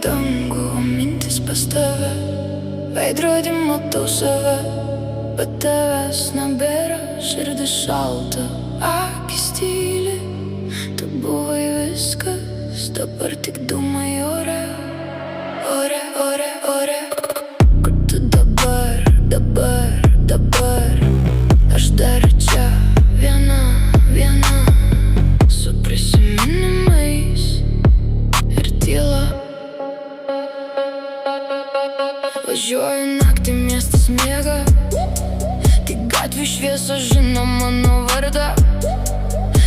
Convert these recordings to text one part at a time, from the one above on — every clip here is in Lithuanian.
dangų, o mintis pas tave. Veidrodį matau save, bet tavęs nebėra. Širdis šalta, akis tyli. Tu buvai viskas, dabar tik dūmai ore. Ore, ore, ore. Kur tu dabar, dabar, dabar? Aš dar čia viena, viena, su prisiminimais ir tyla. Važiuoju naktį, miestas miega, tik gatvių šviesos žino mano vardą.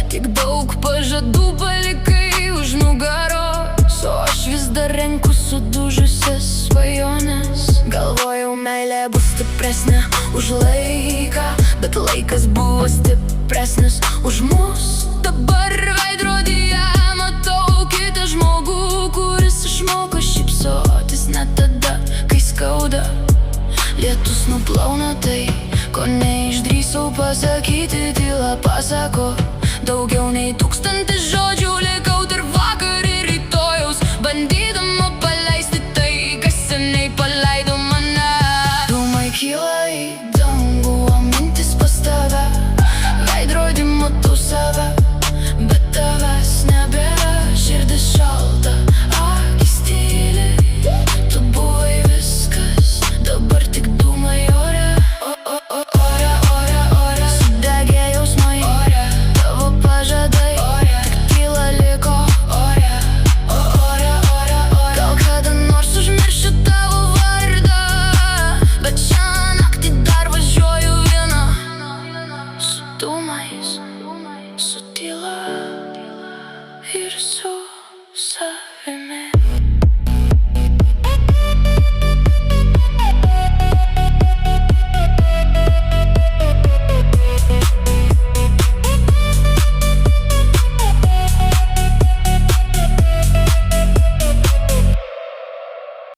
Tik daug pažadų palikai už nugaros, o aš vis dar renku sudužusias svajones. Galvojau, meilė bus stipresnė už laiką, bet laikas buvo stipresnis už mus. Dabar veidrodyje matau kitą žmogų, kuris išmoko šypsotis net tada, kai skauda. Lietus nuplauna tai, ko neišdrįsau pasakyti. Tyla pasako daugiau nei 1000 žodžių. Likau tarp vakar ir rytojaus, bandydama paleisti tai, kas seniai paleido mane. Dūmai kyla į dangų, o mintis pas tave. Veidrodį matau save, bet tavęs nebėra. Širdis šalta, akis tyli. Tu buvai viskas, dabar tik dūmai ore. Ore, ore, ore. Sudegė jausmai ore. Tavo pažadai ore. Tik tyla liko ore. Ore, ore, ore. Gal kada nors užmiršiu tavo vardą, bet šią naktį dar važiuoju viena. Su dūmais, su tyla ir su savimi.